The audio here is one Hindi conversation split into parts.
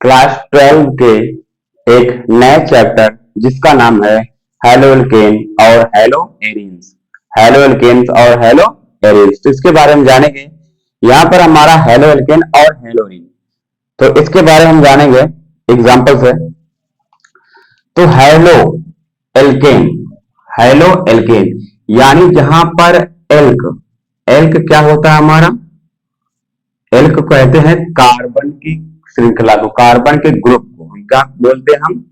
क्लास 12 के एक नए चैप्टर जिसका नाम है हेलो एल्केन और हेलो एरीन्स। हेलो एल्केन्स और हेलो एरीन्स, तो इसके बारे में जानेंगे। यहाँ पर हमारा हेलो एल्केन और हेलो एरीन, तो इसके बारे में हम जानेंगे एग्जांपल से। तो एल्केन हेलो एल्केन यानी जहां पर एल्क एल्क क्या होता है हमारा, एल्क कहते हैं कार्बन की श्रृंखला को, कार्बन के ग्रुप को हम क्या बोलते हैं, हम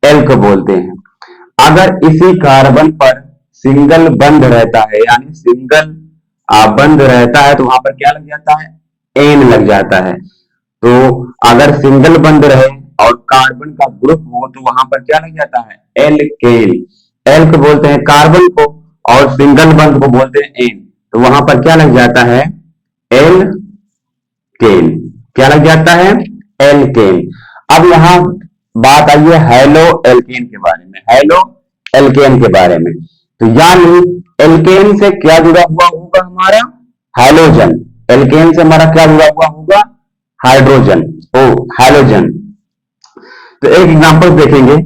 एल्क बोलते हैं। अगर इसी कार्बन पर सिंगल बंद रहता है यानी सिंगल बंद रहता है तो वहां पर क्या लग जाता है, एन लग जाता है। तो अगर सिंगल बंद रहे और कार्बन का ग्रुप हो तो वहां पर क्या लग जाता है, एल्केन। एल्क बोलते हैं कार्बन को और सिंगल बंद को बोलते हैं एन, तो वहां पर क्या लग जाता है, एल्केन। क्या लग जाता है, एल्केन। अब यहां बात आई है हेलो एल्केन के बारे में, हेलो एल्केन के बारे में। तो यानी एल्केन से क्या जुड़ा हुआ होगा हमारा, हाइड्रोजन। एल्केन से हमारा क्या जुड़ा हुआ होगा, हाइड्रोजन, ओ हाइड्रोजन। तो एक एग्जांपल देखेंगे,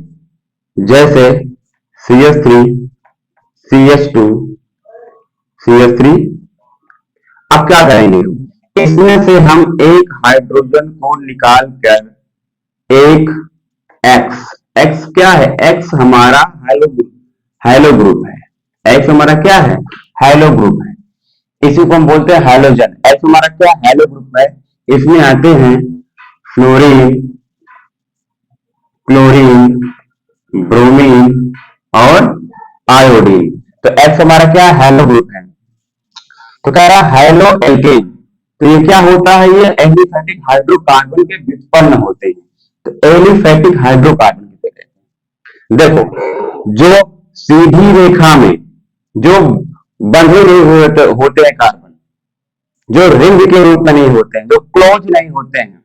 जैसे CH3 CH2 CH3। अब क्या करेंगे, इसमें से हम एक हाइड्रोजन को निकाल कर एक एक्स क्या है, एक्स हमारा हेलो ग्रुप है। एक्स हमारा क्या है, हेलो ग्रुप है, इसी को हम बोलते हैं हाइड्रोजन। एक्स हमारा क्या हेलो ग्रुप है। इसमें आते हैं फ्लोरीन, क्लोरीन, ब्रोमीन और आयोडीन। तो एक्स हमारा क्या हेलो ग्रुप है। तो कह रहा हेलो एल्केन, तो ये क्या होता है, ये एलिफैटिक हाइड्रोकार्बन के व्युत्पन्न होते हैं। तो एलिफैटिक हाइड्रोकार्बन किसे कहते हैं, देखो जो सीधी रेखा में जो बंधे नहीं होते हैं कार्बन, जो रिंग के रूप में नहीं होते हैं, जो क्लोज नहीं होते हैं,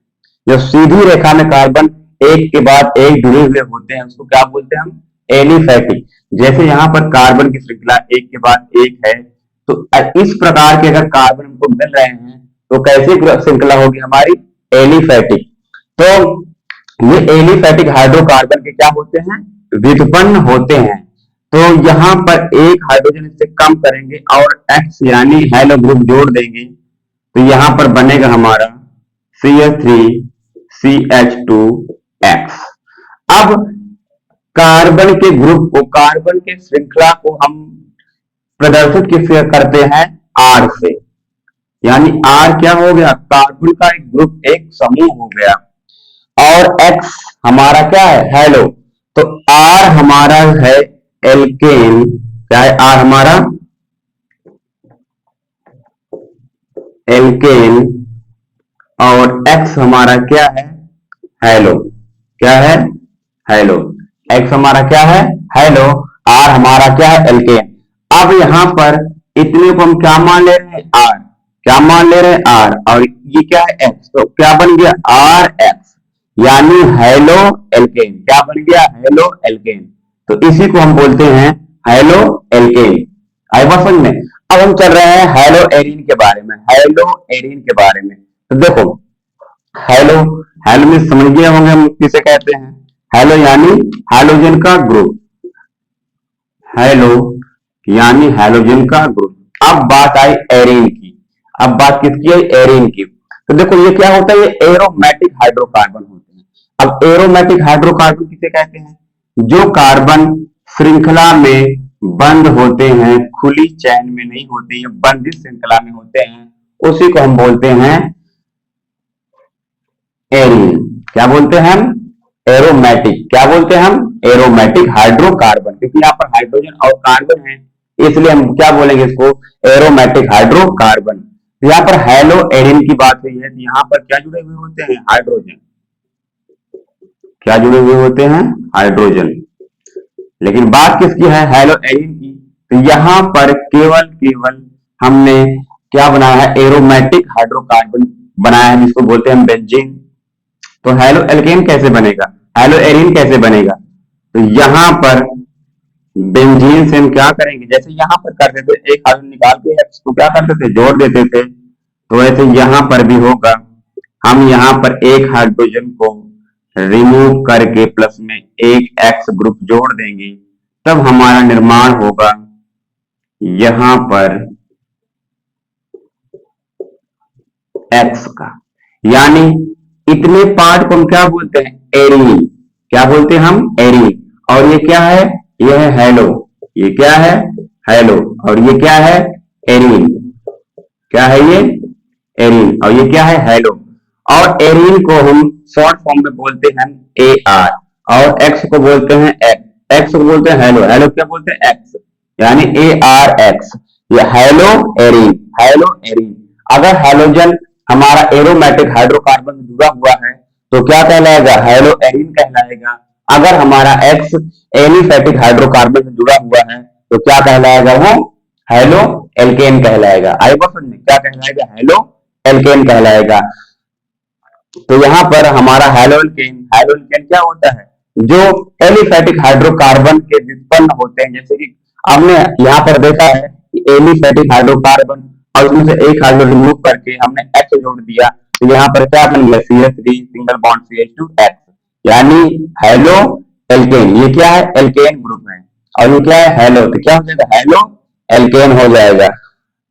जो सीधी रेखा में कार्बन एक के बाद एक जुड़े हुए होते हैं, उसको क्या बोलते हैं हम, एलिफैटिक। जैसे यहाँ पर कार्बन की श्रृंखला एक के बाद एक है, तो इस प्रकार के अगर कार्बन हमको मिल रहे हैं तो कैसी श्रृंखला होगी हमारी, एलिफैटिक। तो ये एलिफैटिक हाइड्रोकार्बन के क्या होते हैं, व्युत्पन्न होते हैं। तो यहाँ पर एक हाइड्रोजन इससे कम करेंगे और एक्स यानी हेलो ग्रुप जोड़ देंगे, तो यहाँ पर बनेगा हमारा CH3CH2X। अब कार्बन के ग्रुप को, कार्बन के श्रृंखला को हम प्रदर्शित किससे करते हैं, आर से। यानी आर क्या हो गया, कार्बन का एक ग्रुप, एक समूह हो गया, और एक्स हमारा क्या है, हेलो। तो आर हमारा है एल्केन, क्या है आर हमारा, एल्केन, और एक्स हमारा क्या है, हेलो। क्या है, हेलो। एक्स हमारा क्या है, हेलो, आर हमारा क्या है, एल्केन। अब यहां पर इतने को हम क्या मान ले रहे हैं, आर। क्या मान ले रहे हैं, आर, और ये क्या है, एक्स। तो क्या बन गया, आर एक्स, यानी हेलो एल्केन। क्या बन गया, हेलो एल्केन। तो इसी को हम बोलते हैं हेलो एल्केन। आई बात समझ में। अब हम चल रहे हैं हेलो एरीन के बारे में, हेलो एरीन के बारे में। तो देखो हेलो, हेलो में समझ गए होंगे हम किसे कहते हैं, हेलो यानी हाइड्रोजन का ग्रुप, हेलो यानी हाइड्रोजन का ग्रुप। अब बात आई एरीन की, अब बात किसकी है, एरीन की। तो देखो ये क्या होता है, ये एरोमेटिक हाइड्रोकार्बन होते हैं। अब एरोमेटिक हाइड्रोकार्बन किसे कहते हैं, जो कार्बन श्रृंखला में बंद होते हैं, खुली चैन में नहीं होते, ये बंधित श्रृंखला में होते हैं, उसी को हम बोलते हैं एरीन। क्या बोलते हैं हम, एरोमेटिक। क्या बोलते हैं हम, एरोमेटिक हाइड्रोकार्बन, क्योंकि यहाँ पर हाइड्रोजन और कार्बन है, इसलिए हम क्या बोलेंगे इसको, एरोमेटिक हाइड्रोकार्बन। यहाँ पर हेलो एरीन की बात हुई है, तो यहाँ पर क्या जुड़े हुए होते हैं, हाइड्रोजन। क्या जुड़े हुए होते हैं, हाइड्रोजन। लेकिन बात किसकी है, हेलो एरीन की। तो यहाँ पर केवल हमने क्या बनाया है, एरोमेटिक हाइड्रोकार्बन बनाया है, जिसको बोलते हैं बेंजीन। तो हेलो एल्केन कैसे बनेगा, हेलो एरीन कैसे बनेगा, तो यहां पर बेंजीन से हम क्या करेंगे, जैसे यहां पर करते थे, एक हाइड्रोजन निकाल के एक्स को क्या करते थे, जोड़ देते थे, तो ऐसे यहां पर भी होगा। हम यहां पर एक हाइड्रोजन को रिमूव करके प्लस में एक एक्स ग्रुप जोड़ देंगे, तब हमारा निर्माण होगा यहां पर एक्स का। यानी इतने पार्ट को हम क्या बोलते हैं? एरीन। क्या बोलते हैं हम? एरीन। और ये क्या है? ये है हेलो। ये क्या है? हेलो। और ये क्या है? एरीन। क्या है ये? एरीन। और ये क्या है? हेलो। और एरीन को हम शॉर्ट फॉर्म में बोलते हैं ए आर, और एक्स को बोलते हैं एक्स। एक्स को बोलते हैं हेलो। हेलो क्या बोलते हैं? एक्स। यानी ए आर एक्स। ये हेलो एरीन। Hello arene. अगर हेलोजन हमारा एरोमेटिक हाइड्रोकार्बन से जुड़ा हुआ है तो क्या कहलाएगा? हेलो एरीन कहलाएगा। अगर हमारा एक्स एलिफेटिक हाइड्रोकार्बन से जुड़ा हुआ है तो क्या कहलाएगा? वो हेलो एल्केन कहलाएगा। आई बात समझ में? क्या कहलाएगा? हेलो एल्केन कहलाएगा। तो यहाँ पर हमारा हेलोल्केन, हेलोल्केन क्या होता है? जो एलिफेटिक हाइड्रोकार्बन के व्युत्पन्न होते हैं। जैसे कि आपने यहाँ पर देखा है कि एलिफेटिक हाइड्रोकार्बन और उसमें से एक हाइड्रो रिमूव करके हमने एक्स जोड़ दिया, तो यहाँ पर क्या बन गया? CH3 single bond CH2 x. यानी हेलो एल्केन। ये क्या है? एल्केन ग्रुप है। और ये क्या है? हेलो। तो क्या हो जाएगा? हेलो एल्केन हो जाएगा।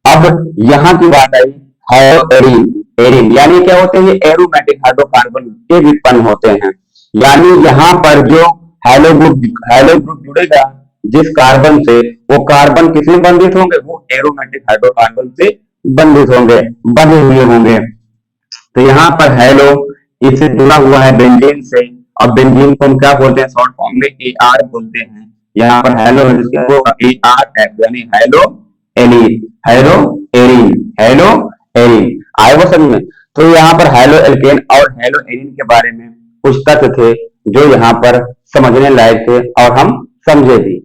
अब यहाँ की बात आई हेलो एरीन। एरीन यानी क्या होते हैं? ये एरोमेटिक हाइड्रोकार्बन के व्युत्पन्न होते हैं। यानी यहाँ पर जो हेलो ग्रुप जुड़ेगा जिस कार्बन से, वो कार्बन किसमें बंधित होंगे? वो एरोमेटिक हाइड्रोकार्बन से बंधित होंगे, बंधे हुए होंगे। तो यहाँ पर हेलो इससे जुड़ा हुआ है बेंजीन से, और बेंजीन को हम क्या बोलते हैं? शॉर्ट फॉर्म में ए आर बोलते हैं। यहाँ पर हेलो ए आर एफ, यानी हेलो एलीन, हेलो एरीन, हेलो एरीन। आए वो समझ में? तो यहाँ पर हेलो एल्केन और हेलो एरीन के बारे में कुछ तथ्य थे जो यहाँ पर समझने लायक थे और हम समझे भी।